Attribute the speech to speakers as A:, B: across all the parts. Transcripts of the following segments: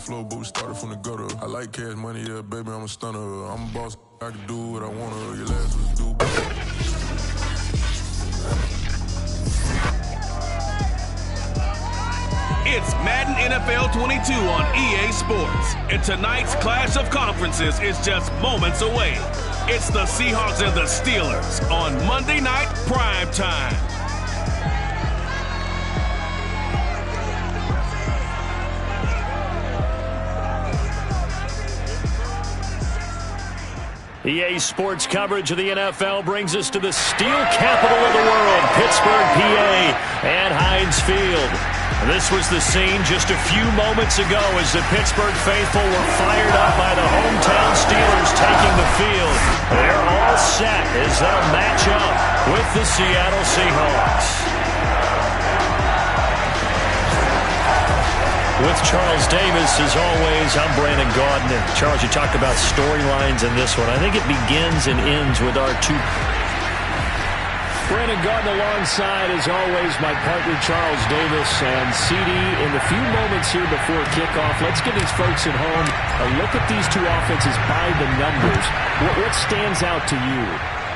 A: flow, but we started from the gutter. I like cash money, yeah, baby, I'm a stunner. I'm a boss, I can do what I wanna. Your last was do.
B: It's Madden NFL 22 on EA Sports, and tonight's clash of conferences is just moments away. It's the Seahawks and the Steelers on Monday Night Prime Time.
C: EA Sports coverage of the NFL brings us to the steel capital of the world, Pittsburgh, PA, and Heinz Field. This was the scene just a few moments ago as the Pittsburgh faithful were fired up by the hometown Steelers taking the field. They're all set as they'll match up with the Seattle Seahawks. With Charles Davis, as always, I'm Brandon Gaudin. And Charles, you talked about storylines in this one. I think it begins and ends with our two. Brandon Gaudin alongside, as always, my partner Charles Davis. And CD, in the few moments here before kickoff, let's give these folks at home a look at these two offenses by the numbers. What stands out to you?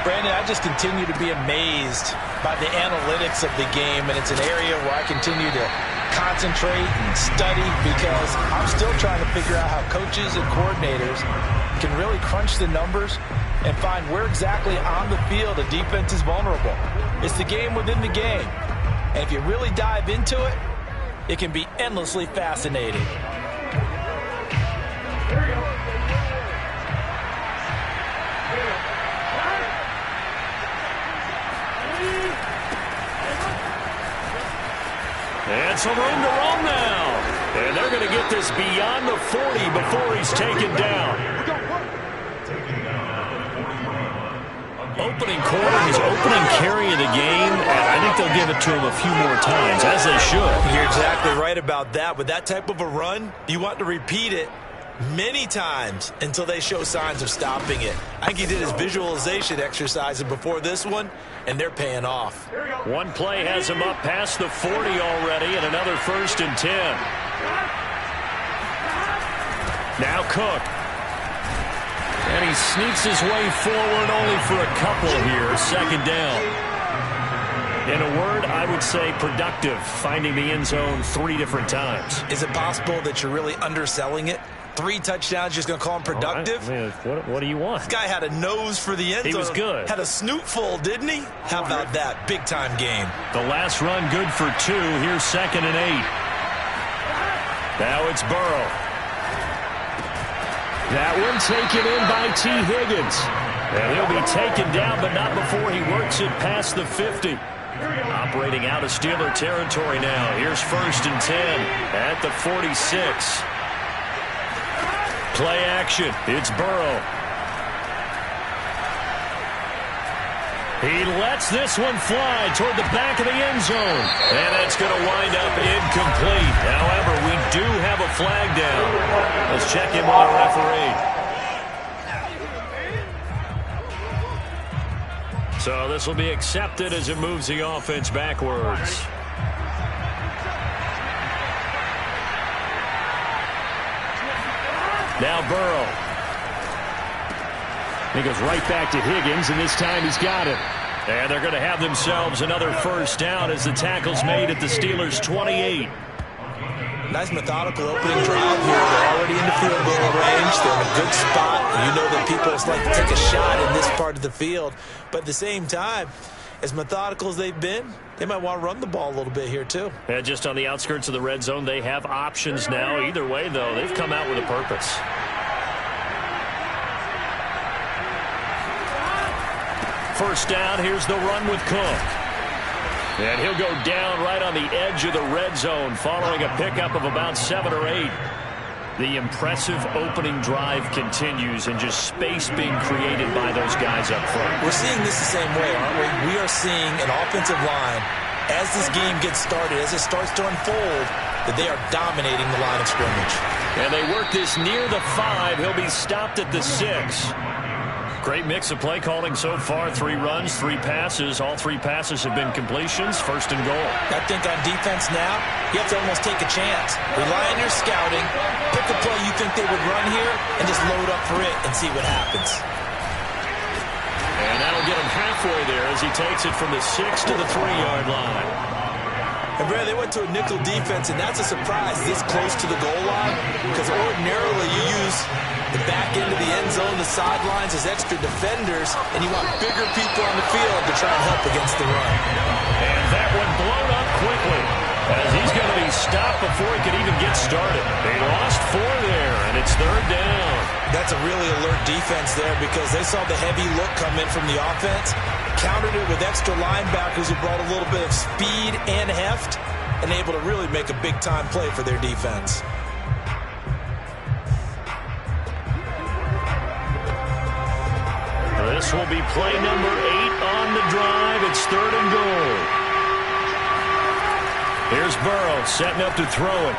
D: Brandon, I just continue to be amazed by the analytics of the game, and it's an area where I continue to concentrate and study because I'm still trying to figure out how coaches and coordinators can really crunch the numbers and find where exactly on the field a defense is vulnerable. It's the game within the game. And if you really dive into it, it can be endlessly fascinating.
C: And some room to roam now. And they're going to get this beyond the 40 before he's taken down. Opening quarter, his opening carry of the game. I think they'll give it to him a few more times, as they should.
D: You're exactly right about that. With that type of a run, you want to repeat it many times until they show signs of stopping it. I think he did his visualization exercises before this one, and they're paying off.
C: One play has him up past the 40 already, and another 1st and 10. Now Cook. And he sneaks his way forward only for a couple here. 2nd down. In a word, I would say productive, finding the end zone 3 different times.
D: Is it possible that you're really underselling it? 3 touchdowns, just going to call him productive?
C: What do you want?
D: This guy had a nose for the end zone.
C: He was good.
D: Had a snoot full, didn't he? How about that? Big-time game.
C: The last run good for 2. Here's 2nd and 8. Now it's Burrow. That one taken in by T. Higgins. And he'll be taken down, but not before he works it past the 50. Operating out of Steeler territory now. Here's 1st and 10 at the 46. Play action. It's Burrow. He lets this one fly toward the back of the end zone. And it's going to wind up incomplete. However, we do have a flag down. Let's check in with our referee. So this will be accepted as it moves the offense backwards. Now Burrow. He goes right back to Higgins, and this time he's got it. And they're going to have themselves another 1st down as the tackle's made at the Steelers' 28.
D: Nice methodical opening drive here. They're already in the field goal range. They're in a good spot. You know that people just like to take a shot in this part of the field. But at the same time, as methodical as they've been, they might want to run the ball a little bit here too.
C: And just on the outskirts of the red zone, they have options now. Either way, though, they've come out with a purpose. First down, here's the run with Cook. And he'll go down right on the edge of the red zone following a pickup of about 7 or 8. The impressive opening drive continues and just space being created by those guys up front.
D: We're seeing this the same way, aren't we? We are seeing an offensive line, as this game gets started, as it starts to unfold, that they are dominating the line of scrimmage.
C: And they work this near the 5. He'll be stopped at the 6. Great mix of play calling so far. 3 runs, 3 passes. All 3 passes have been completions. 1st and goal.
D: I think on defense now, you have to almost take a chance. Rely on your scouting. Pick a would run here and just load up for it and see what happens.
C: And that'll get him halfway there as he takes it from the 6 to the 3-yard line.
D: And Brad, they went to a nickel defense, and that's a surprise this close to the goal line, because ordinarily you use the back end of the end zone, the sidelines as extra defenders, and you want bigger people on the field to try and help against the run.
C: And that one blown up quickly as he's going to be stopped before he could even get started. They lost 4 there, and it's 3rd down.
D: That's a really alert defense there because they saw the heavy look come in from the offense, countered it with extra linebackers who brought a little bit of speed and heft, and able to really make a big-time play for their defense.
C: This will be play number 8 on the drive. It's 3rd and goal. Here's Burrow setting up to throw it.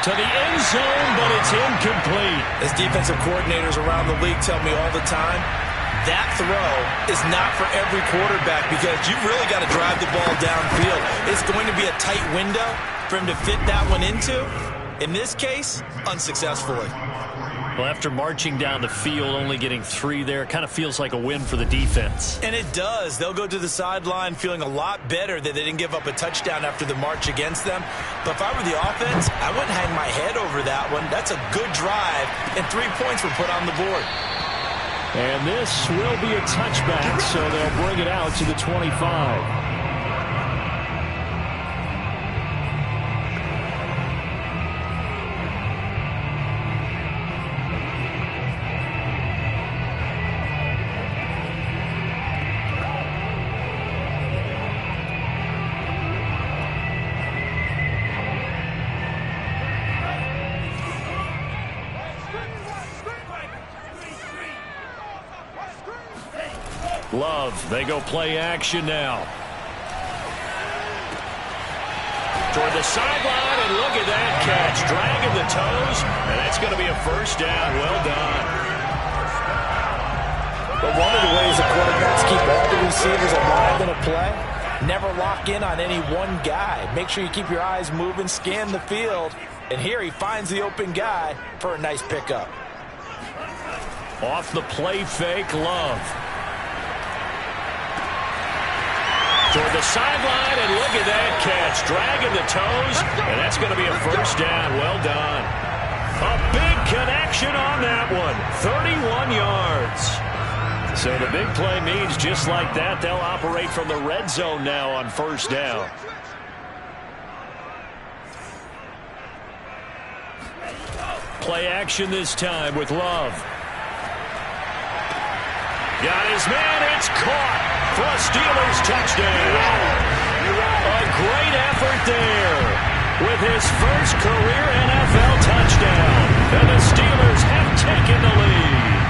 C: To the end zone, but it's incomplete.
D: As defensive coordinators around the league tell me all the time, that throw is not for every quarterback because you've really got to drive the ball downfield. It's going to be a tight window for him to fit that one into. In this case, unsuccessfully.
C: Well, after marching down the field, only getting 3 there, it kind of feels like a win for the defense.
D: And it does. They'll go to the sideline feeling a lot better that they didn't give up a touchdown after the march against them. But if I were the offense, I wouldn't hang my head over that one. That's a good drive, and 3 points were put on the board.
C: And this will be a touchback, so they'll bring it out to the 25. Love, they go play action now. Toward the sideline, and look at that catch. Dragging the toes, and that's going to be a 1st down. Well done.
D: But one of the ways the quarterbacks keep all the receivers alive in a play, never lock in on any one guy. Make sure you keep your eyes moving, scan the field, and here he finds the open guy for a nice pickup.
C: Off the play fake, Love. Toward the sideline, and look at that catch. Dragging the toes, and that's going to be a 1st down. Well done. A big connection on that one. 31 yards. So the big play means just like that, they'll operate from the red zone now on 1st down. Play action this time with Love. Got his man, it's caught for a Steelers touchdown. A great effort there with his first career NFL touchdown. And the Steelers have taken the lead.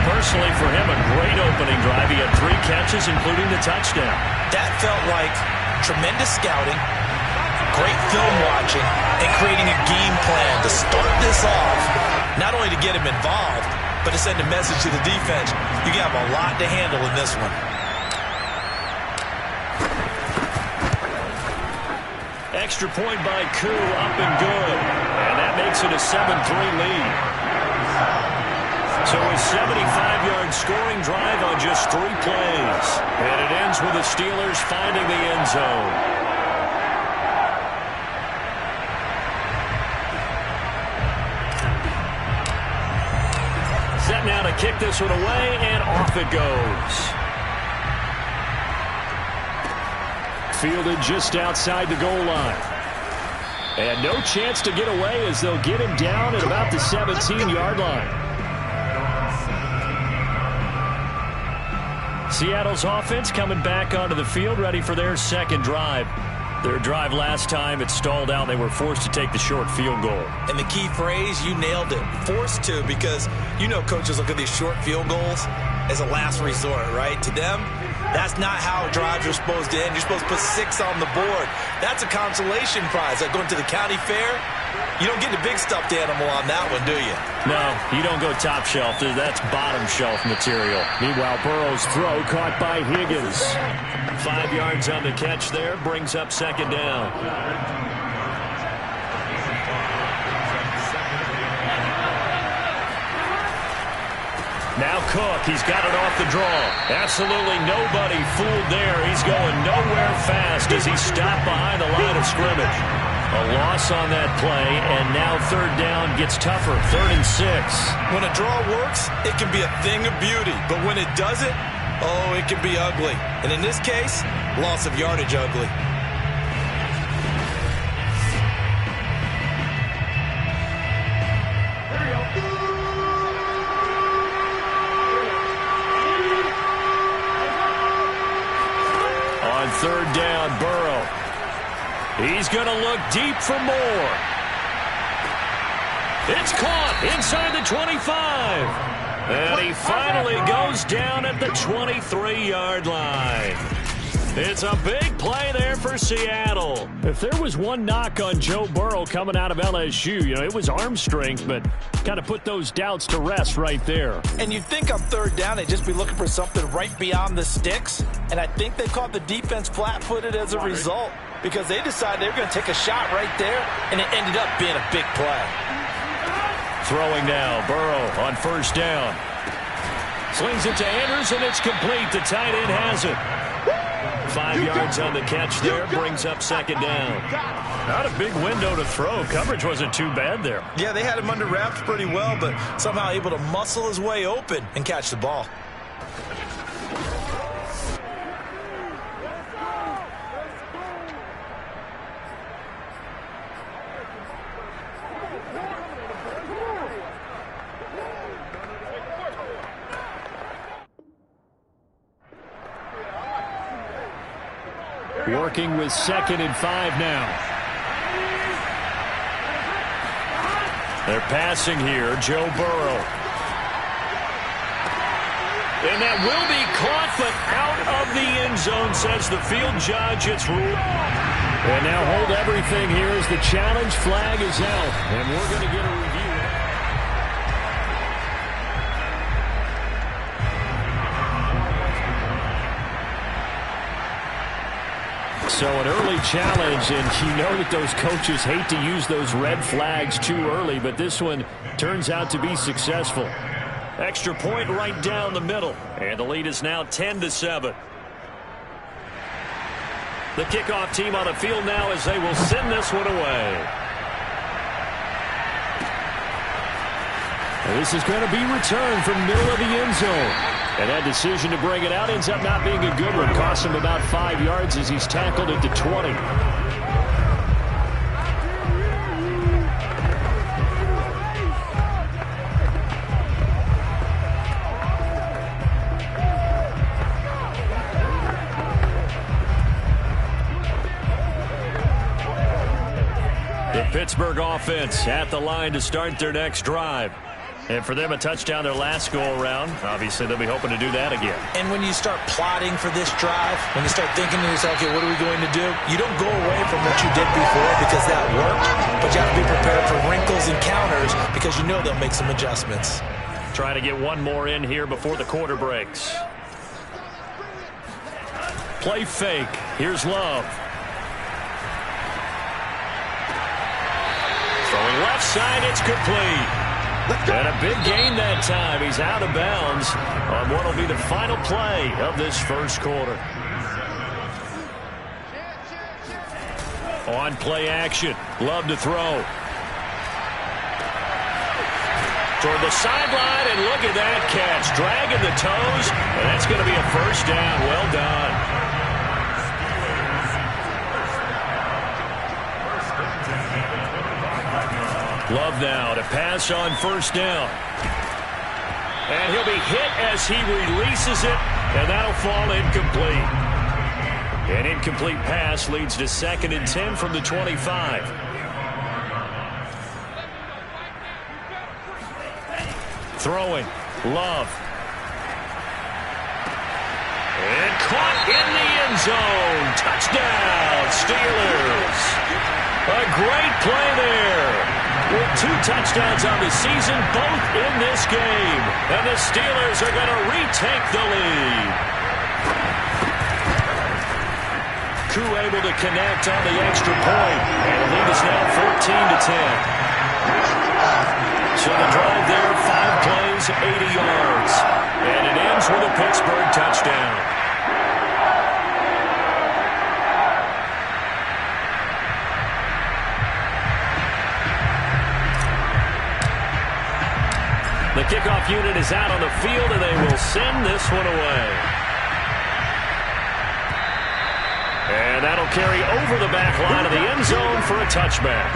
C: Personally, for him, a great opening drive. He had 3 catches, including the touchdown.
D: That felt like tremendous scouting, great film watching, and creating a game plan to start this off, not only to get him involved, but to send a message to the defense. You have a lot to handle in this one.
C: Extra point by Koo, up and good. And that makes it a 7-3 lead. So a 75-yard scoring drive on just 3 plays. And it ends with the Steelers finding the end zone. Set now to kick this one away, and off it goes. Fielded just outside the goal line. And no chance to get away as they'll get him down at about the 17-yard line. Seattle's offense coming back onto the field, ready for their 2nd drive. Their drive last time, it stalled out. They were forced to take the short field goal.
D: And the key phrase, you nailed it, forced to, because you know coaches look at these short field goals as a last resort, right? To them, that's not how drives are supposed to end. You're supposed to put 6 on the board. That's a consolation prize. Like going to the county fair, you don't get the big stuffed animal on that one, do you?
C: No, you don't go top shelf. That's bottom shelf material. Meanwhile, Burrow's throw caught by Higgins. 5 yards on the catch there, brings up 2nd down. Cook. He's got it off the draw. Absolutely nobody fooled there. He's going nowhere fast as he's stopped behind the line of scrimmage. A loss on that play, and now third down gets tougher. 3rd and 6.
D: When a draw works, it can be a thing of beauty. But when it doesn't, oh, it can be ugly. And in this case, loss of yardage ugly.
C: On 3rd down, Burrow. He's going to look deep for more. It's caught inside the 25. And he finally goes down at the 23-yard line. It's a big play there for Seattle. If there was one knock on Joe Burrow coming out of LSU, it was arm strength, but kind of put those doubts to rest right there.
D: And you'd think on 3rd down they'd just be looking for something right beyond the sticks. And I think they caught the defense flat-footed as a result, because they decided they were going to take a shot right there, and it ended up being a big play.
C: Throwing now, Burrow on 1st down. Slings it to Andrews, and it's complete. The tight end has it. 5 yards on the catch there, brings up 2nd down. Not a big window to throw. Coverage wasn't too bad there.
D: Yeah, they had him under wraps pretty well, but somehow able to muscle his way open and catch the ball.
C: Working with 2nd and 5 now. They're passing here, Joe Burrow. And that will be caught, but out of the end zone, says the field judge. It's ruled. And now hold everything here as the challenge flag is out. And we're going to get a review. So an early challenge, and you know that those coaches hate to use those red flags too early, but this one turns out to be successful. Extra point right down the middle, and the lead is now 10-7. The kickoff team on the field now as they will send this one away. And this is going to be returned from middle of the end zone. And that decision to bring it out ends up not being a good one. Costs him about 5 yards as he's tackled at the 20. The Pittsburgh offense at the line to start their next drive. And for them, a touchdown their last go-around. Obviously, they'll be hoping to do that again.
D: And when you start plotting for this drive, when you start thinking to yourself, okay, what are we going to do? You don't go away from what you did before because that worked, but you have to be prepared for wrinkles and counters because you know they'll make some adjustments.
C: Trying to get one more in here before the quarter breaks. Play fake. Here's Love. Throwing left side, it's complete. And a big gain that time. He's out of bounds on what will be the final play of this first quarter. On play action. Love to throw. Toward the sideline, and look at that catch. Dragging the toes, and that's going to be a first down. Well done. Love now to pass on 1st down. And he'll be hit as he releases it, and that'll fall incomplete. An incomplete pass leads to 2nd and 10 from the 25. Throwing. Love. And caught in the end zone. Touchdown, Steelers. A great play there. With 2 touchdowns on the season, both in this game. And the Steelers are going to retake the lead. Koo able to connect on the extra point. And the lead is now 14-10. So the drive there, 5 plays, 80 yards. Pittsburgh touchdown. The kickoff unit is out on the field, and they will send this one away. And that'll carry over the back line of the end zone for a touchback.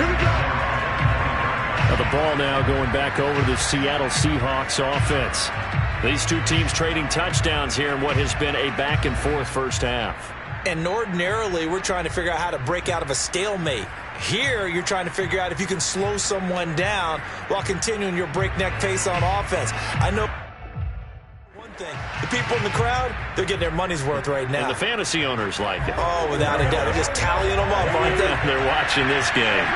C: Now the ball now going back over to the Seattle Seahawks offense. These two teams trading touchdowns here in what has been a back-and-forth first half.
D: And ordinarily, we're trying to figure out how to break out of a stalemate. Here, you're trying to figure out if you can slow someone down while continuing your breakneck pace on offense. I know one thing. The people in the crowd, they're getting their money's worth right now.
C: And the fantasy owners like it.
D: Oh, without a doubt. They're just tallying them up, aren't they?
C: They're watching this game.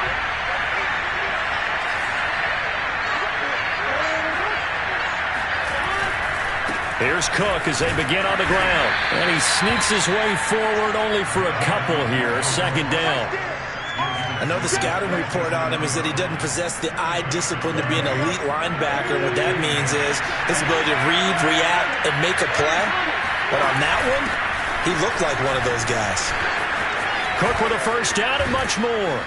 C: Here's Cook as they begin on the ground. And he sneaks his way forward only for a couple here. Second down.
D: I know the scouting report on him is that he doesn't possess the eye discipline to be an elite linebacker. What that means is his ability to read, react, and make a play. But on that one, he looked like one of those guys.
C: Cook with a first down and much more.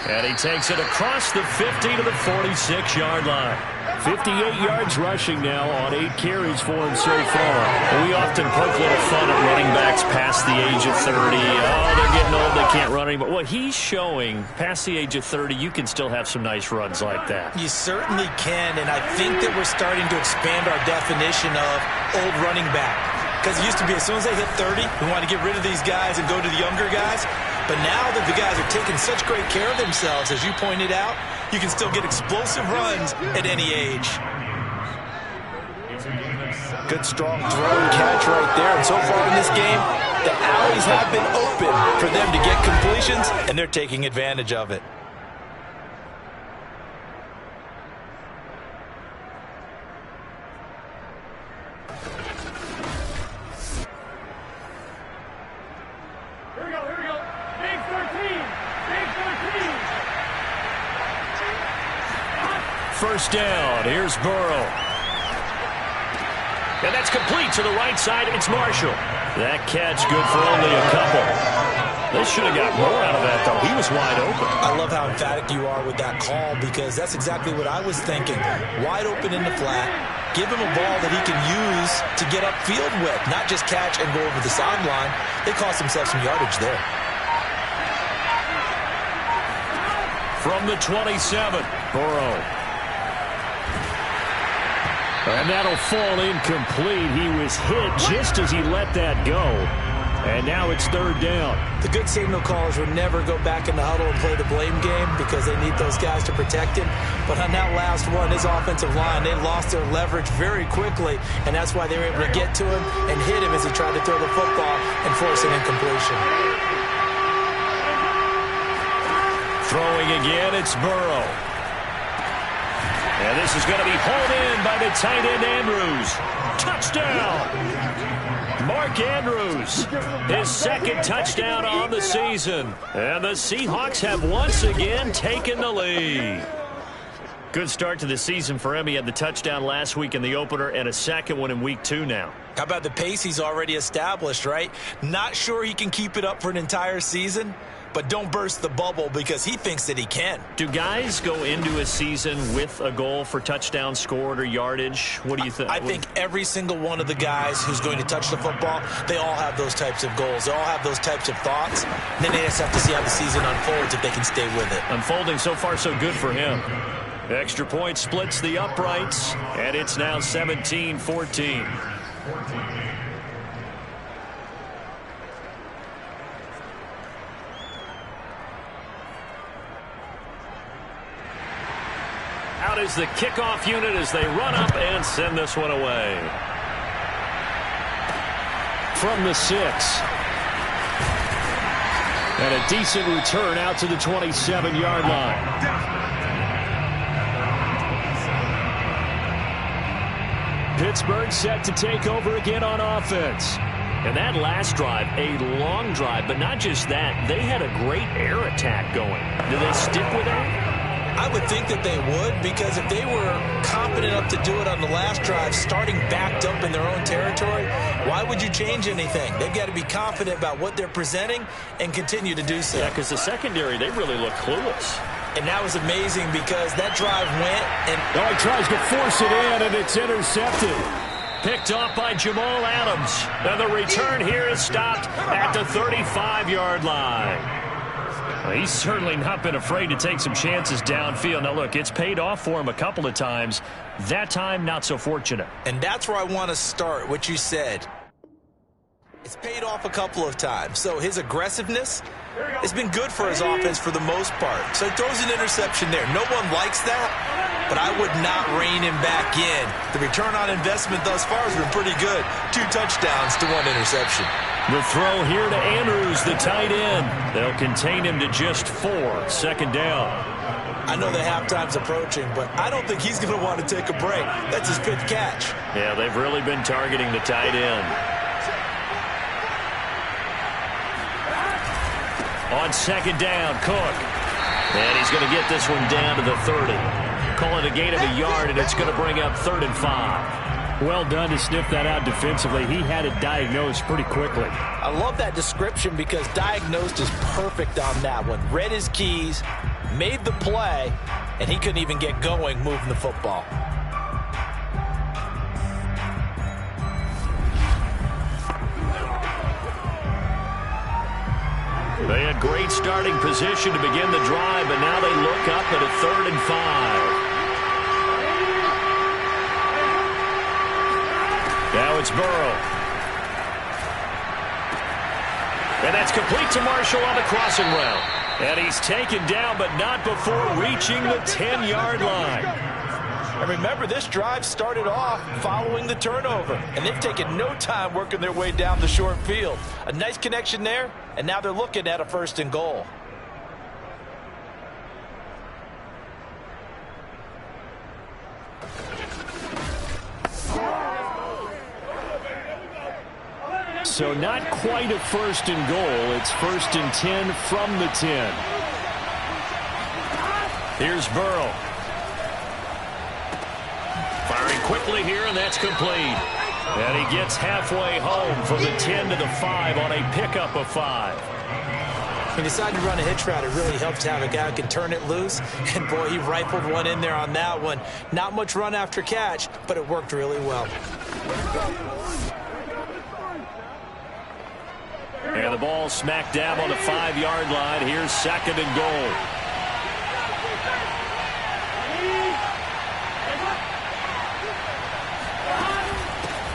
C: And he takes it across the 50 to the 46-yard line. 58 yards rushing now on 8 carries for him so far. We often poke a little fun at running backs past the age of 30. Oh, they're getting old, they can't run anymore. Well, he's showing past the age of 30, you can still have some nice runs like that.
D: You certainly can, and I think that we're starting to expand our definition of old running back. Because it used to be as soon as they hit 30, we want to get rid of these guys and go to the younger guys. But now that the guys are taking such great care of themselves, as you pointed out, you can still get explosive runs at any age. Good strong throw and catch right there. And so far in this game, the alleys have been open for them to get completions, and they're taking advantage of it.
C: First down. Here's Burrow. And that's complete to the right side. It's Marshall. That catch good for only a couple. They should have got more out of that, though. He was wide open.
D: I love how emphatic you are with that call because that's exactly what I was thinking. Wide open in the flat. Give him a ball that he can use to get upfield with, not just catch and go over the sideline. They cost themselves some yardage there.
C: From the 27, Burrow. And that'll fall incomplete. He was hit just as he let that go. And now it's third down.
D: The good signal callers would never go back in the huddle and play the blame game because they need those guys to protect him. But on that last one, his offensive line, they lost their leverage very quickly, and that's why they were able to get to him and hit him as he tried to throw the football and force an incompletion.
C: Throwing again, it's Burrow. And this is going to be hauled in by the tight end Andrews. Touchdown! Mark Andrews, his second touchdown on the season. And the Seahawks have once again taken the lead. Good start to the season for him. He had the touchdown last week in the opener and a second one in week 2 now.
D: How about the pace he's already established, right? Not sure he can keep it up for an entire season, but don't burst the bubble because he thinks that he can.
C: Do guys go into a season with a goal for touchdown scored or yardage? What do you think?
D: I think every single one of the guys who's going to touch the football, they all have those types of goals. They all have those types of thoughts. And then they just have to see how the season unfolds if they can stay with it.
C: Unfolding so far so good for him. Extra point splits the uprights, and it's now 17-14. Out is the kickoff unit as they run up and send this one away. From the 6. And a decent return out to the 27-yard line. Pittsburgh set to take over again on offense. And that last drive, a long drive, but not just that. They had a great air attack going. Do they stick with that?
D: I would think that they would, because if they were confident enough to do it on the last drive, starting backed up in their own territory, why would you change anything? They've got to be confident about what they're presenting and continue to do so.
C: Yeah, because the secondary, they really look clueless.
D: And that was amazing because that drive went and...
C: Oh, he tries to force it in, and it's intercepted. Picked off by Jamal Adams. And the return here is stopped at the 35-yard line. Well, he's certainly not been afraid to take some chances downfield. Now, look, it's paid off for him a couple of times. That time, not so fortunate.
D: And that's where I want to start, what you said. It's paid off a couple of times. So his aggressiveness has been good for his offense for the most part. So he throws an interception there. No one likes that, but I would not rein him back in. The return on investment thus far has been pretty good. 2 touchdowns to 1 interception.
C: The throw here to Andrews, the tight end. They'll contain him to just 4. Second down.
D: I know the halftime's approaching, but I don't think he's going to want to take a break. That's his pitch catch.
C: Yeah, they've really been targeting the tight end. On second down, Cook. And he's going to get this one down to the 30. Call it a gain of a yard, and it's going to bring up 3rd and 5. Well done to sniff that out defensively. He had it diagnosed pretty quickly.
D: I love that description because diagnosed is perfect on that one. Read his keys, made the play, and he couldn't even get going moving the football.
C: They had great starting position to begin the drive, but now they look up at a 3rd and 5. Now it's Burrow. And that's complete to Marshall on the crossing route. And he's taken down, but not before reaching the 10-yard line.
D: And remember, this drive started off following the turnover, and they've taken no time working their way down the short field. A nice connection there, and now they're looking at a 1st and goal.
C: So not quite a 1st and goal. It's 1st and 10 from the 10. Here's Burrow. Firing quickly here, and that's complete. And he gets halfway home from the 10 to the 5 on a pickup of 5.
D: He decided to run a hitch route. It really helps to have a guy who can turn it loose. And, boy, he rifled one in there on that one. Not much run after catch, but it worked really well.
C: And the ball smack dab on the 5-yard line. Here's 2nd and goal.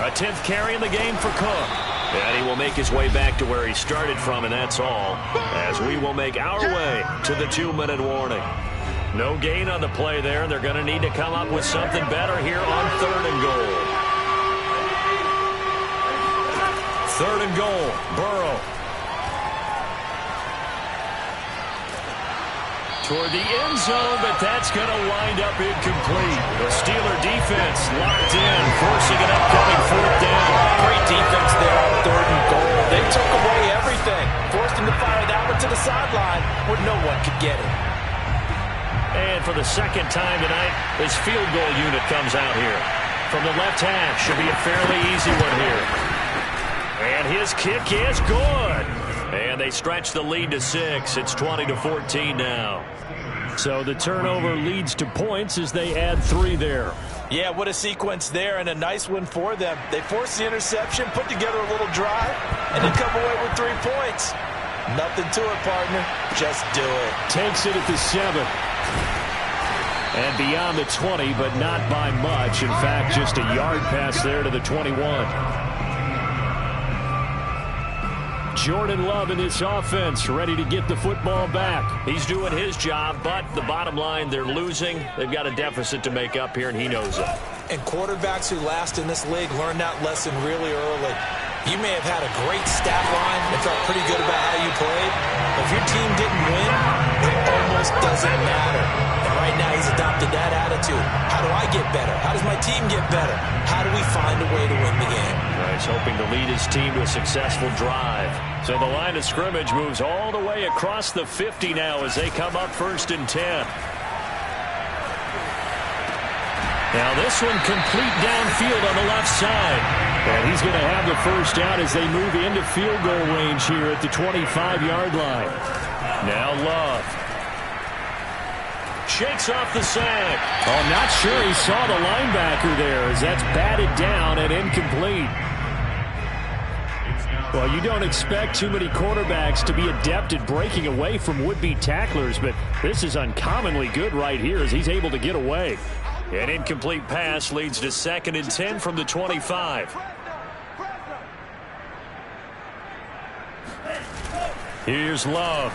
C: A 10th carry in the game for Cook. And he will make his way back to where he started from, and that's all. As we will make our way to the 2-minute warning. No gain on the play there, and they're going to need to come up with something better here on 3rd and goal. 3rd and goal, Burrow. Toward the end zone, but that's going to wind up incomplete. The Steeler defense locked in, forcing an upcoming 4th down.
D: Great defense there on 3rd and goal. They took away everything, forced him to fire that one to the sideline where no one could get it.
C: And for the 2nd time tonight, his field goal unit comes out here. From the left half, should be a fairly easy one here. And his kick is good. And they stretch the lead to 6. It's 20-14 now. So the turnover leads to points as they add 3 there.
D: Yeah, what a sequence there, and a nice one for them. They forced the interception, put together a little drive, and then come away with 3 points. Nothing to it, partner. Just do it.
C: Takes it at the 7. And beyond the 20, but not by much. In fact, just a yard pass there to the 21. Jordan Love in this offense, ready to get the football back. He's doing his job, but the bottom line, they're losing. They've got a deficit to make up here, and he knows it.
D: And quarterbacks who last in this league learn that lesson really early. You may have had a great stat line and felt pretty good about how you played, but if your team didn't win, it almost doesn't matter. And right now he's adopted that attitude. How do I get better? How does my team get better? How do we find a way to win the game?
C: He's hoping to lead his team to a successful drive. So the line of scrimmage moves all the way across the 50 now as they come up 1st and 10. Now this one complete downfield on the left side. And he's going to have the first down as they move into field goal range here at the 25-yard line. Now Love. Shakes off the sack. Oh, I'm not sure he saw the linebacker there as that's batted down and incomplete. Well, you don't expect too many quarterbacks to be adept at breaking away from would-be tacklers, but this is uncommonly good right here as he's able to get away. An incomplete pass leads to 2nd and 10 from the 25. Here's Love.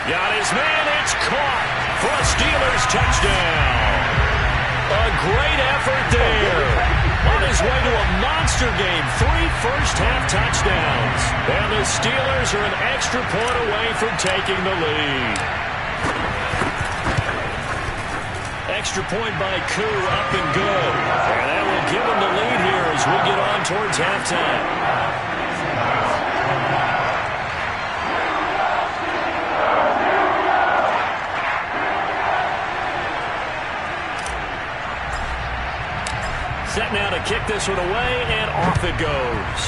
C: Got his man. It's caught for a Steelers touchdown. A great effort there. On his way to a monster game, 3 first-half touchdowns. And the Steelers are an extra point away from taking the lead. Extra point by Koo, up and good. And that will give him the lead here as we get on towards halftime. Set now to kick this one away, and off it goes.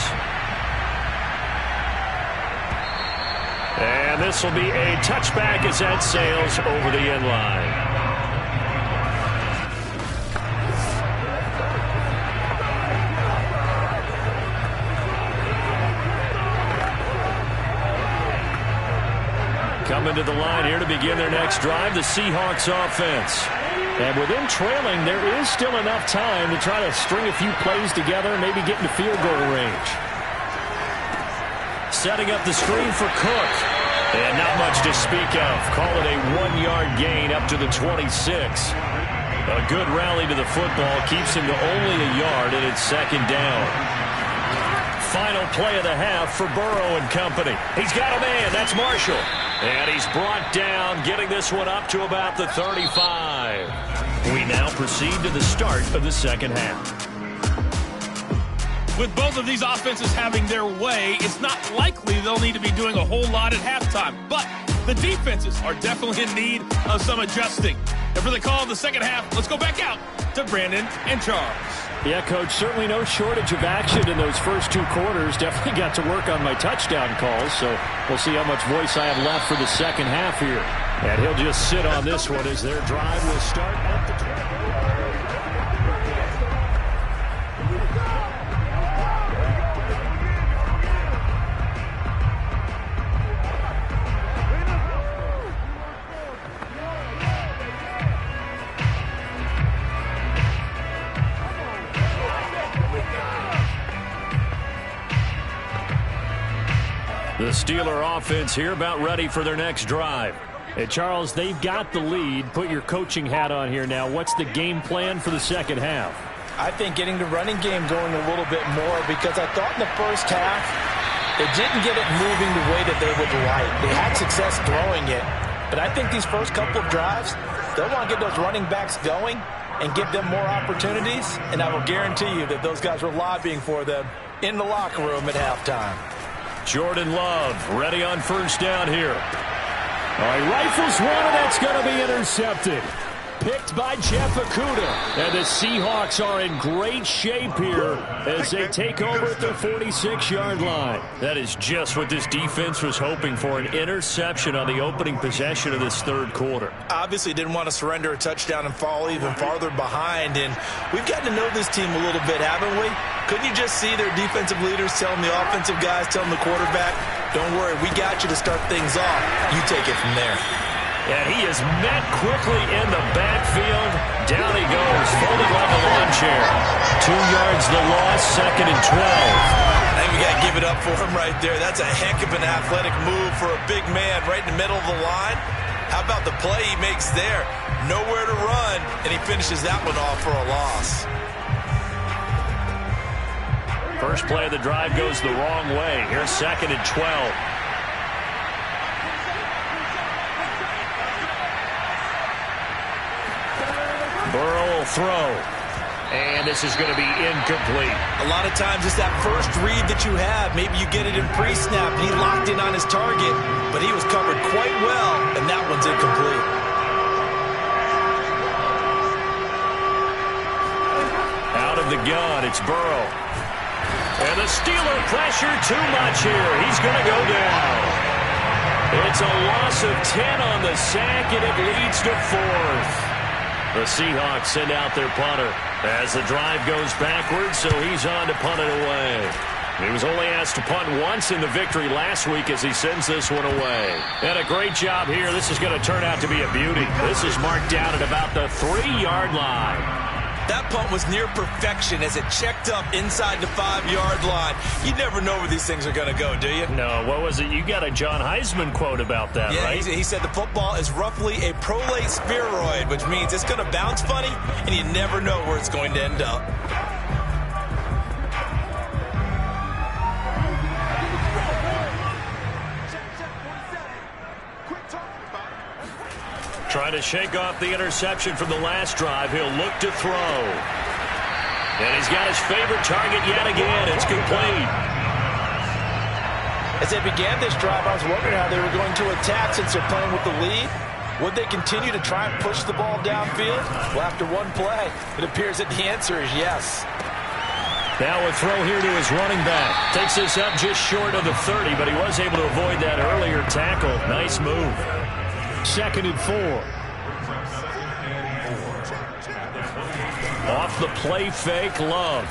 C: And this will be a touchback as that sails over the end line. Coming to the line here to begin their next drive, the Seahawks offense. And with them trailing, there is still enough time to try to string a few plays together and maybe get into field goal range. Setting up the screen for Cook. And not much to speak of. Call it a 1-yard gain up to the 26. A good rally to the football keeps him to only a yard, and it's 2nd down. Final play of the half for Burrow and company. He's got a man. That's Marshall. And he's brought down, getting this one up to about the 35. We now proceed to the start of the second half.
E: With both of these offenses having their way, it's not likely they'll need to be doing a whole lot at halftime. But the defenses are definitely in need of some adjusting. And for the call of the second half, let's go back out to Brandon and Charles.
C: Yeah, Coach, certainly no shortage of action in those first 2 quarters. Definitely got to work on my touchdown calls, so we'll see how much voice I have left for the second half here. And he'll just sit on this one as their drive will start at the 20. The Steeler offense here about ready for their next drive. Hey, Charles, they've got the lead. Put your coaching hat on here now. What's the game plan for the second half?
D: I think getting the running game going a little bit more, because I thought in the first half they didn't get it moving the way that they would like. They had success throwing it, but I think these first couple of drives, they'll want to get those running backs going and give them more opportunities, and I will guarantee you that those guys were lobbying for them in the locker room at halftime.
C: Jordan Love ready on first down here. All right, rifles one, and that's going to be intercepted. Picked by Jeff Okudah. And the Seahawks are in great shape here as they take over at their 46-yard line. That is just what this defense was hoping for, an interception on the opening possession of this third quarter.
D: Obviously didn't want to surrender a touchdown and fall even farther behind. And we've gotten to know this team a little bit, haven't we? Couldn't you just see their defensive leaders telling the offensive guys, telling the quarterback, don't worry, we got you to start things off. You take it from there.
C: And he is met quickly in the backfield. Down he goes, folded like a lawn chair. 2 yards the loss, 2nd and 12.
D: I think we got to give it up for him right there. That's a heck of an athletic move for a big man right in the middle of the line. How about the play he makes there? Nowhere to run, and he finishes that one off for a loss.
C: First play of the drive goes the wrong way. Here's 2nd and 12. Burrow will throw. And this is going to be incomplete.
D: A lot of times it's that first read that you have. Maybe you get it in pre-snap, and he locked in on his target, but he was covered quite well, and that one's incomplete.
C: the gun. It's Burrow. And the Steeler pressure too much here. He's going to go down. It's a loss of 10 on the sack, and it leads to 4th. The Seahawks send out their punter as the drive goes backwards, so he's on to punt it away. He was only asked to punt once in the victory last week as he sends this one away. And a great job here. This is going to turn out to be a beauty. This is marked down at about the 3-yard line.
D: That punt was near perfection as it checked up inside the 5-yard line. You never know where these things are going to go, do you?
C: No, what was it? You got a John Heisman quote about that,
D: yeah,
C: right?
D: He said the football is roughly a prolate spheroid, which means it's going to bounce funny, and you never know where it's going to end up.
C: Trying to shake off the interception from the last drive. He'll look to throw. And he's got his favorite target yet again. It's complete.
D: As they began this drive, I was wondering how they were going to attack since they're playing with the lead. Would they continue to try and push the ball downfield? Well, after one play, it appears that the answer is yes.
C: Now a throw here to his running back. Takes this up just short of the 30, but he was able to avoid that earlier tackle. Nice move. 2nd and 4. Off the play fake, Love.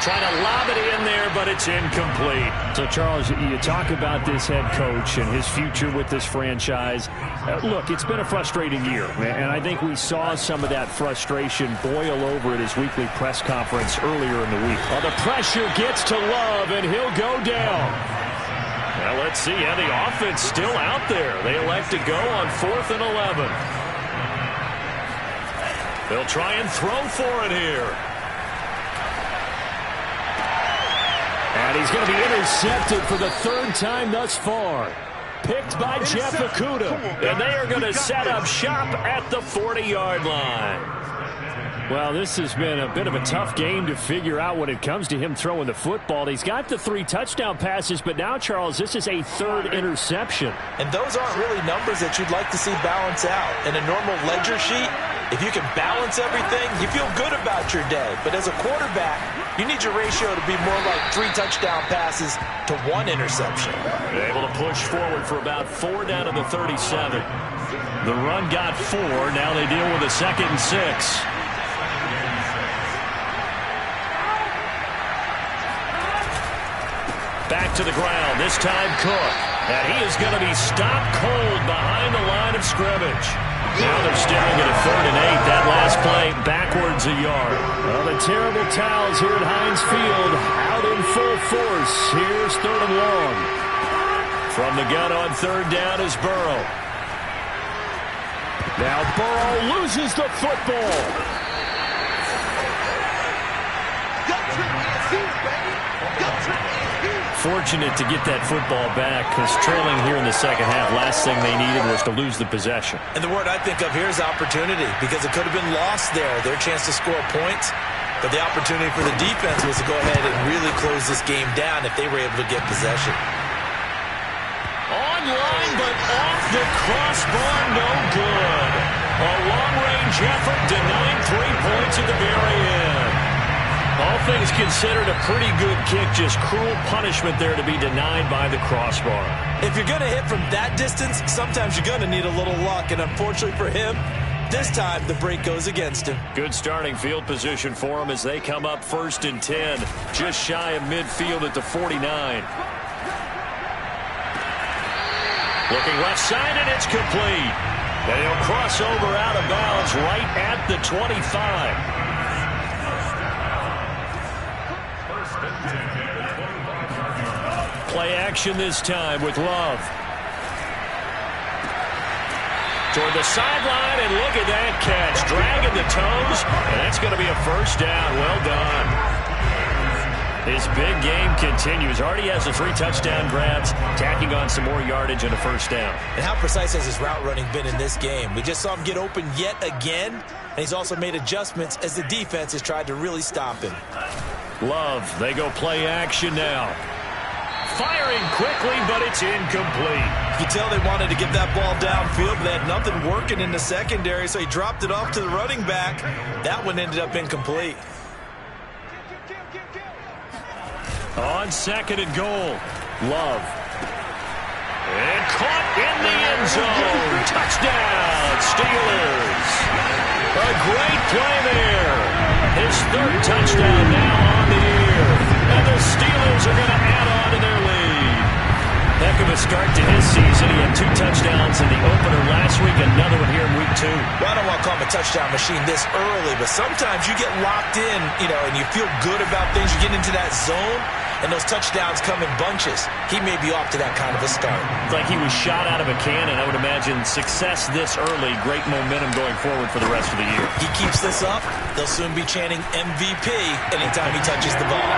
C: Trying to lob it in there, but it's incomplete.
F: So, Charles, you talk about this head coach and his future with this franchise. Look, it's been a frustrating year, and I think we saw some of that frustration boil over at his weekly press conference earlier in the week.
C: Well, the pressure gets to Love, and he'll go down. Well, let's see. Yeah, the offense still out there. They elect to go on 4th and 11. They'll try and throw for it here.
F: And he's going to be intercepted for the 3rd time thus far. Picked by Jeff Okudah.
C: And they are going to set up shop at the 40-yard line.
F: Well, this has been a bit of a tough game to figure out when it comes to him throwing the football. He's got the 3 touchdown passes, but now, Charles, this is a 3rd interception.
D: And those aren't really numbers that you'd like to see balance out. In a normal ledger sheet, if you can balance everything, you feel good about your day. But as a quarterback, you need your ratio to be more like 3 touchdown passes to 1 interception.
C: They're able to push forward for about 4 down to the 37. The run got 4. Now they deal with a 2nd and 6. Back to the ground, this time Cook. And he is going to be stopped cold behind the line of scrimmage. Now they're staring at a 3rd and 8. That last play backwards a yard.
F: Well, the terrible towels here at Heinz Field out in full force. Here's 3rd and long.
C: From the gun on 3rd down is Burrow.
F: Now Burrow loses the football.
C: Fortunate to get that football back because trailing here in the 2nd half, last thing they needed was to lose the possession.
D: And the word I think of here is opportunity because it could have been lost there, their chance to score points. But the opportunity for the defense was to go ahead and really close this game down if they were able to get possession.
C: Online, but off the crossbar, no good. A long-range effort denying 3 points at the very end. All things considered, a pretty good kick, just cruel punishment there to be denied by the crossbar.
D: If you're going to hit from that distance, sometimes you're going to need a little luck, and unfortunately for him, this time the break goes against him.
C: Good starting field position for him as they come up 1st and 10, just shy of midfield at the 49. Looking left side, and it's complete. And he'll cross over out of bounds right at the 25. Play action this time with Love. Toward the sideline, and look at that catch. Dragging the toes, and that's going to be a 1st down. Well done. His big game continues. Already has the 3 touchdown grabs, tacking on some more yardage and a 1st down.
D: And how precise has his route running been in this game? We just saw him get open yet again, and he's also made adjustments as the defense has tried to really stop him.
C: Love, they go play action now. Firing quickly, but it's incomplete.
D: You could tell they wanted to get that ball downfield, but they had nothing working in the secondary, so he dropped it off to the running back. That one ended up incomplete.
C: On second and goal, Love. And caught in the end zone. Touchdown, Steelers. A great play there. His third touchdown now on the year. And the Steelers are going to add on to their lead. Heck of a start to his season. He had 2 touchdowns in the opener last week, another one here in week 2.
D: Well, I don't want to call him a touchdown machine this early, but sometimes you get locked in, and you feel good about things. You get into that zone, and those touchdowns come in bunches. He may be off to that kind of a start.
C: It's like he was shot out of a cannon. I would imagine success this early, great momentum going forward for the rest of the year.
D: He keeps this up, they'll soon be chanting MVP anytime he touches the ball.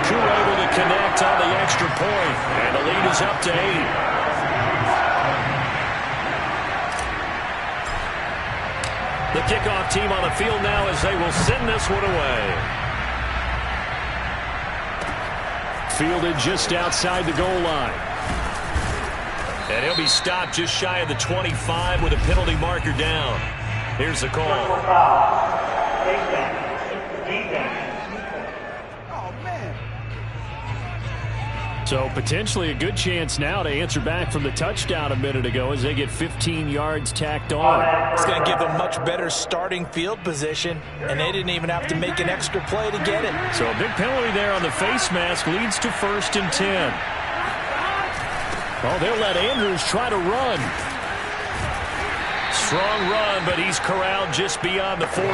C: Koo able to connect on the extra point, and the lead is up to 8. The kickoff team on the field now as they will send this one away. Fielded just outside the goal line. And he'll be stopped just shy of the 25 with a penalty marker down. Here's the call. So potentially a good chance now to answer back from the touchdown a minute ago as they get 15 yards tacked on.
D: It's going to give them much better starting field position, and they didn't even have to make an extra play to get it.
C: So a big penalty there on the face mask leads to 1st and 10. Oh, they'll let Andrews try to run. Strong run, but he's corralled just beyond the 40.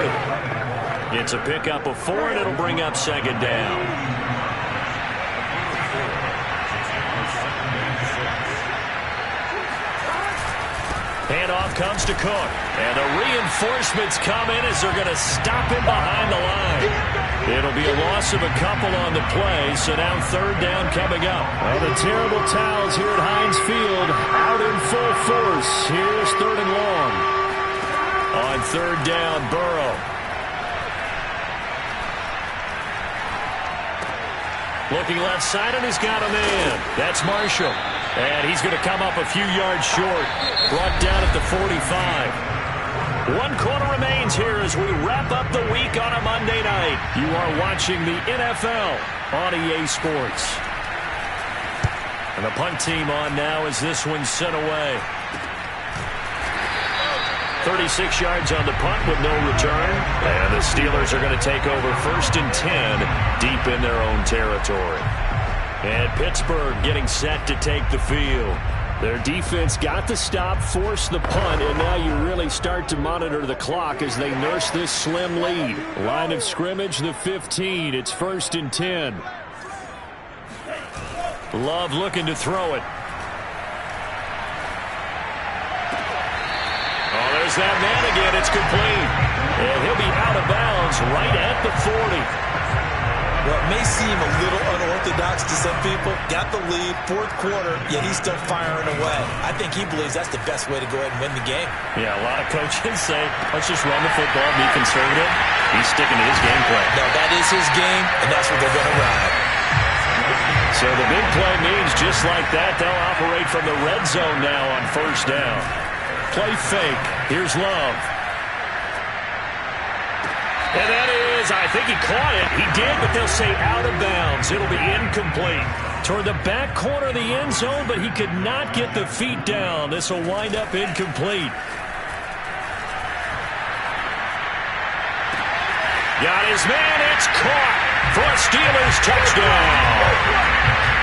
C: It's a pickup of 4, and it'll bring up 2nd down. Handoff comes to Cook. And the reinforcements come in as they're going to stop him behind the line. It'll be a loss of a couple on the play, so now 3rd down coming up. Well, the terrible towels here at Heinz Field out in full force. Here's 3rd and long. On 3rd down, Burrow. Looking left side, and he's got a man. That's Marshall. And he's going to come up a few yards short. Brought down at the 45. 1 quarter remains here as we wrap up the week on a Monday night. You are watching the NFL on EA Sports. And the punt team on now as this one's sent away. 36 yards on the punt with no return. And the Steelers are going to take over 1st and 10 deep in their own territory. And Pittsburgh getting set to take the field. Their defense got the stop, forced the punt, and now you really start to monitor the clock as they nurse this slim lead. Line of scrimmage, the 15. It's 1st and 10. Love looking to throw it. Oh, there's that man again. It's complete. And he'll be out of bounds right at the 40.
D: Well, it may seem a little unorthodox to some people. Got the lead, 4th quarter, yet he's still firing away. I think he believes that's the best way to go ahead and win the game.
C: Yeah, a lot of coaches say, let's just run the football, be conservative. He's sticking to his game plan.
D: No, that is his game, and that's what they're going to ride.
C: So the big play means just like that, they'll operate from the red zone now on 1st down. Play fake. Here's Love. And that is, I think he caught it. He did, but they'll say out of bounds. It'll be incomplete. Toward the back corner of the end zone, but he could not get the feet down. This will wind up incomplete. Got his man. It's caught for a Steelers touchdown.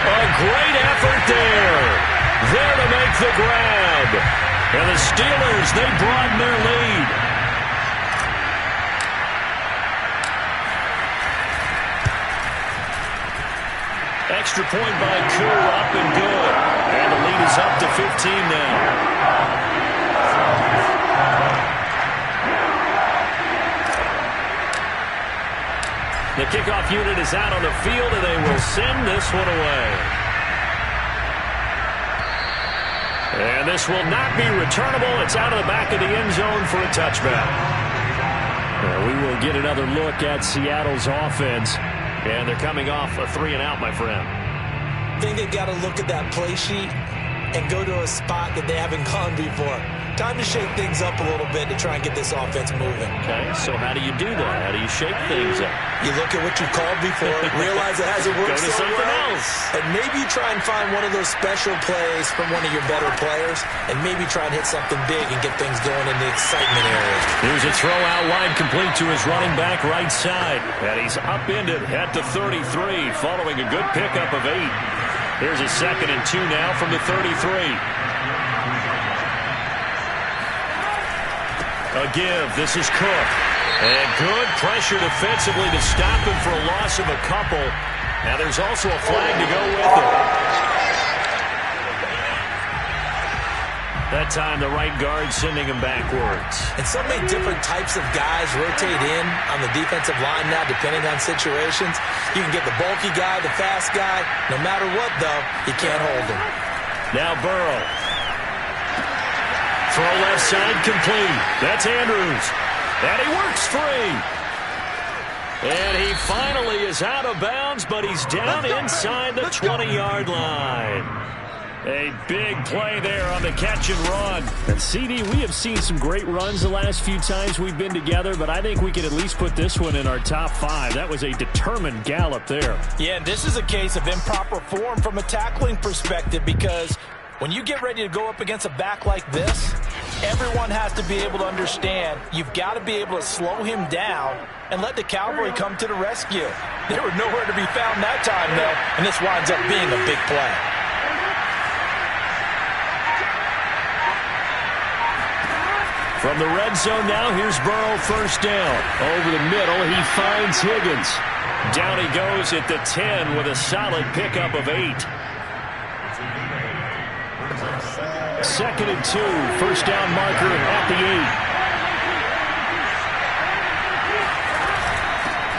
C: A great effort there. There to make the grab. And the Steelers, they broaden their lead. Extra point by Koo, up and good. And the lead is up to 15 now. The kickoff unit is out on the field, and they will send this one away. And this will not be returnable. It's out of the back of the end zone for a touchback. We will get another look at Seattle's offense. And they're coming off a 3-and-out, my friend.
D: I think they've got to look at that play sheet and go to a spot that they haven't gone before. Time to shake things up a little bit to try and get this offense moving.
C: Okay, so how do you do that? How do you shake things up?
D: You look at what you called before, realize it hasn't worked
C: Go to
D: so
C: something
D: well,
C: else.
D: and maybe try and find one of those special plays from one of your better players, and maybe try and hit something big and get things going in the excitement area.
C: Here's a throw out wide, complete to his running back right side. And he's upended at the 33, following a good pickup of 8. Here's a 2nd and 2 now from the 33. A give. This is Cook. And good pressure defensively to stop him for a loss of a couple. Now there's also a flag to go with it. That time the right guard sending him backwards.
D: And so many different types of guys rotate in on the defensive line now, depending on situations. You can get the bulky guy, the fast guy. No matter what, though, you can't hold him. Now Burrow.
C: Throw left side complete. That's Andrews. And he works free. And he finally is out of bounds, but he's down inside the 20-yard line. A big play there on the catch and run.
F: And CD, we have seen some great runs the last few times we've been together, but I think we can at least put this one in our top 5. That was a determined gallop there.
D: Yeah, and this is a case of improper form from a tackling perspective, because when you get ready to go up against a back like this, everyone has to be able to understand you've got to be able to slow him down and let the cavalry come to the rescue. They were nowhere to be found that time, though, and this winds up being a big play.
C: From the red zone now, here's Burrow, first down. Over the middle, he finds Higgins. Down he goes at the 10 with a solid pickup of 8. 2nd and 2, first down marker at the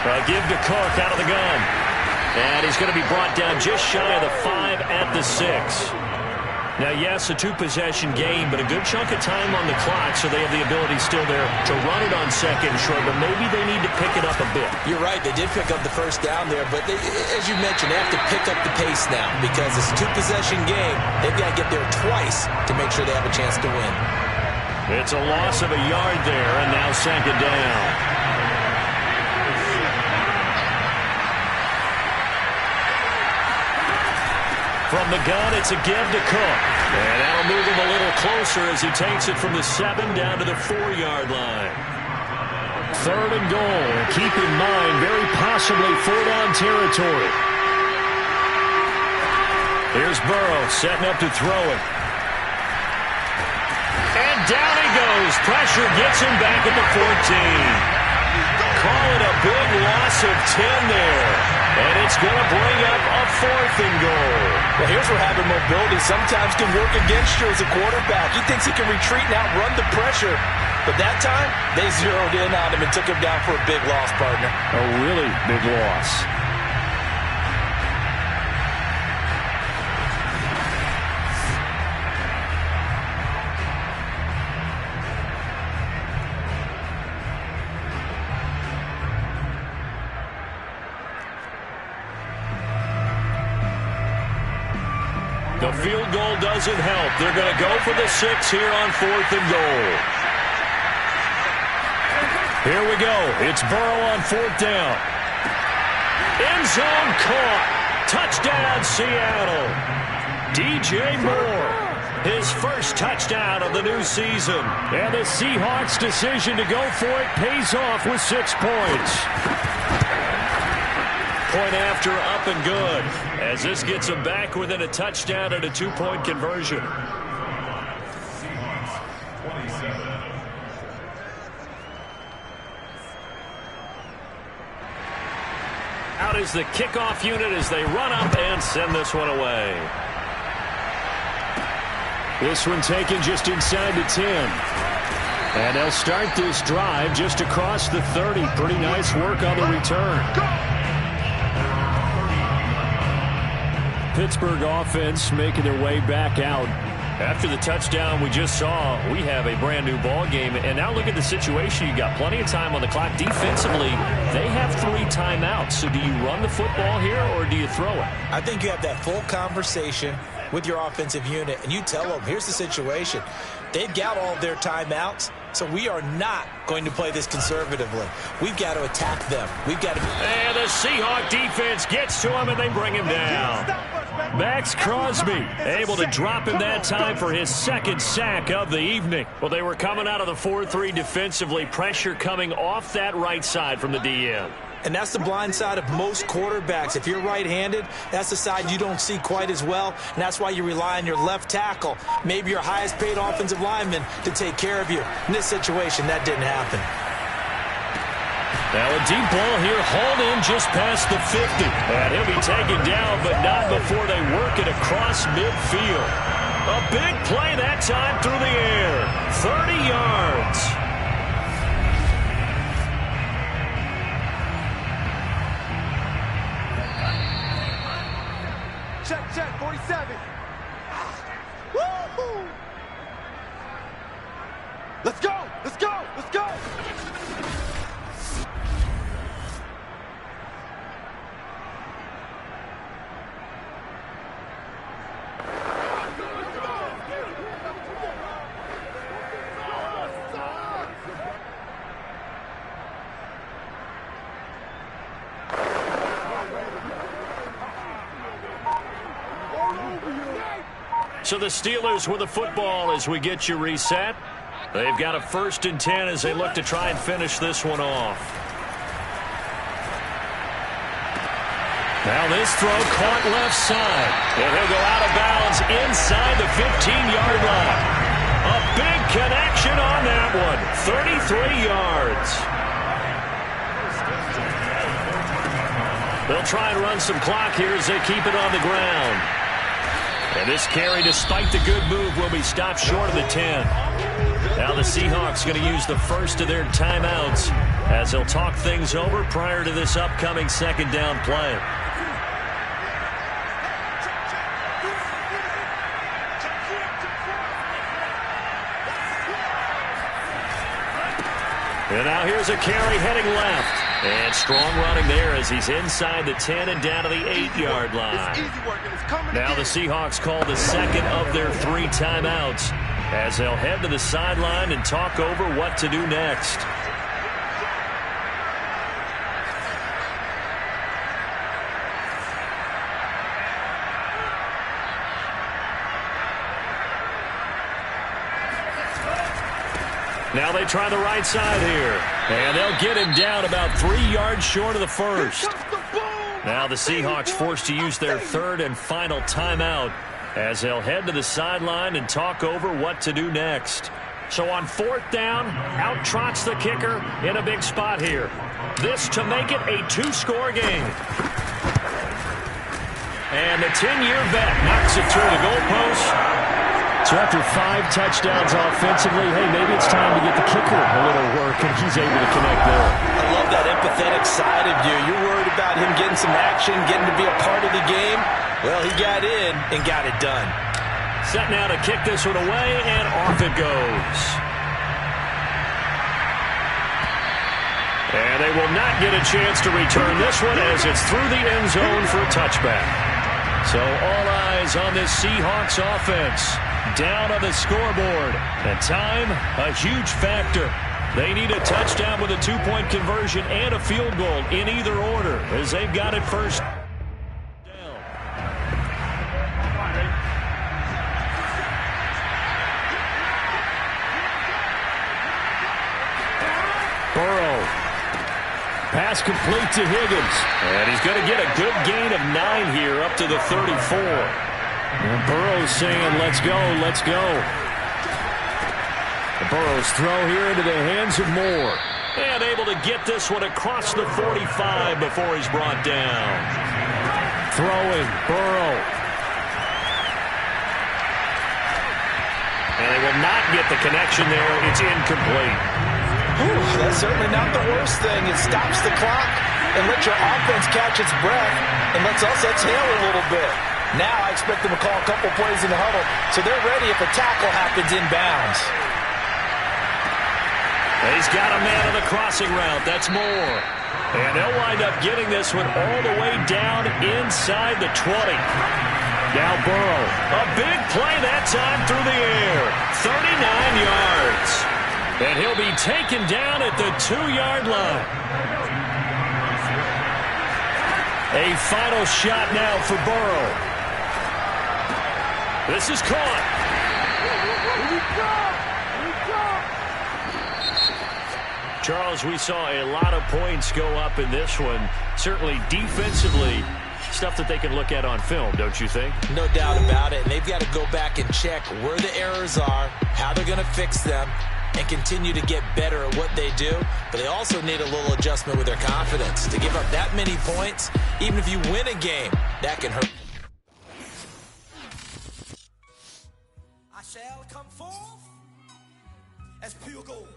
C: 8. A give to Cook out of the gun. And he's going to be brought down just shy of the 5 at the 6. Now, yes, a 2-possession game, but a good chunk of time on the clock, so they have the ability still there to run it on 2nd and short, but maybe they need to pick it up a bit.
D: You're right. They did pick up the first down there, but as you mentioned, they have to pick up the pace now because it's a 2-possession game. They've got to get there twice to make sure they have a chance to win.
C: It's a loss of a yard there, and now 2nd down. From the gun, it's a give to Cook. And that'll move him a little closer as he takes it from the 7 down to the 4-yard line. 3rd and goal. Keep in mind, very possibly 4th down territory. Here's Burrow setting up to throw it. And down he goes. Pressure gets him back at the 14. Call it a big loss of 10 there. And it's going to bring up a 4th and goal.
D: Well, here's where having mobility sometimes can work against you as a quarterback. He thinks he can retreat and outrun the pressure. But that time, they zeroed in on him and took him down for a big loss, partner.
F: A really big loss.
C: The field goal doesn't help. They're going to go for the 6 here on 4th and goal. Here we go. It's Burrow on 4th down. End zone caught. Touchdown, Seattle. DJ Moore. His first touchdown of the new season.
F: And the Seahawks' decision to go for it pays off with 6 points.
C: Point after, up and good, as this gets them back within a touchdown and a 2-point conversion. Out is the kickoff unit as they run up and send this one away.
F: This one taken just inside the 10. And they'll start this drive just across the 30. Pretty nice work on the return. Pittsburgh offense making their way back out.
C: After the touchdown we just saw, we have a brand new ball game. And now look at the situation. You got plenty of time on the clock. Defensively, they have 3 timeouts. So do you run the football here or do you throw it?
D: I think you have that full conversation with your offensive unit, and you tell them, here's the situation. They've got all their timeouts, so we are not going to play this conservatively. We've got to attack them. We've got to...
C: And the Seahawk defense gets to him, and they bring him down. Max Crosby able to drop him that time for his second sack of the evening. Well, they were coming out of the 4-3 defensively. Pressure coming off that right side from the DM.
D: And that's the blind side of most quarterbacks. If you're right-handed, that's the side you don't see quite as well, and that's why you rely on your left tackle, maybe your highest-paid offensive lineman, to take care of you. In this situation, that didn't happen.
C: Now a deep ball here, hauled in just past the 50. And he'll be taken down, but not before they work it across midfield. A big play that time through the air. 30 yards.
G: Check, 47. Woo! Let's go!
C: So the Steelers with the football as we get you reset. They've got a 1st and 10 as they look to try and finish this one off. Now this throw caught left side. And he'll go out of bounds inside the 15-yard line. A big connection on that one. 33 yards. They'll try and run some clock here as they keep it on the ground. And this carry, despite the good move, will be stopped short of the 10. Now the Seahawks going to use the first of their timeouts as they'll talk things over prior to this upcoming 2nd down play. And now here's a carry heading left. And strong running there as he's inside the 10 and down to the 8-yard line. Now the Seahawks call the 2nd of their 3 timeouts as they'll head to the sideline and talk over what to do next. Now they try the right side here. And they'll get him down about 3 yards short of the first. Now the Seahawks forced to use their 3rd and final timeout as they'll head to the sideline and talk over what to do next. So on 4th down, out trots the kicker in a big spot here. This to make it a 2-score game. And the 10-year vet knocks it through the goalpost. So after 5 touchdowns offensively, hey, maybe it's time to get the kicker a little work, and he's able to connect there.
D: I love that empathetic side of you. You're worried about him getting some action, getting to be a part of the game. Well, he got in and got it done.
C: Set now to kick this one away, and off it goes. And they will not get a chance to return this one as it's through the end zone for a touchback. So all eyes on this Seahawks offense. Down on the scoreboard. And time, a huge factor. They need a touchdown with a 2-point conversion and a field goal in either order as they've got it first down. Burrow. Pass complete to Higgins. And he's going to get a good gain of 9 here up to the 34. And Burrow's saying, let's go, let's go. The Burrow's throw here into the hands of Moore. And able to get this one across the 45 before he's brought down. Throwing, Burrow. And they will not get the connection there. It's incomplete.
D: Whew, that's certainly not the worst thing. It stops the clock and lets your offense catch its breath and lets us exhale a little bit. Now I expect them to call a couple plays in the huddle, so they're ready if a tackle happens inbounds.
C: He's got a man on the crossing route. That's Moore. And they'll wind up getting this one all the way down inside the 20.
F: Now Burrow.
C: A big play that time through the air. 39 yards. And he'll be taken down at the 2-yard line. A final shot now for Burrow. This is caught. Charles, we saw a lot of points go up in this one. Certainly defensively, stuff that they can look at on film, don't you think?
D: No doubt about it. And they've got to go back and check where the errors are, how they're going to fix them, and continue to get better at what they do. But they also need a little adjustment with their confidence. To give up that many points, even if you win a game, that can hurt.
H: I shall come forth as pure gold.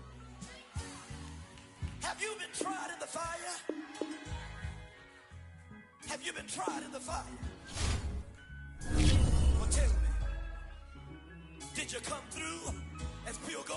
H: Have you been tried in the fire? Have you been tried in the fire? Well, tell me, did you come through as pure gold?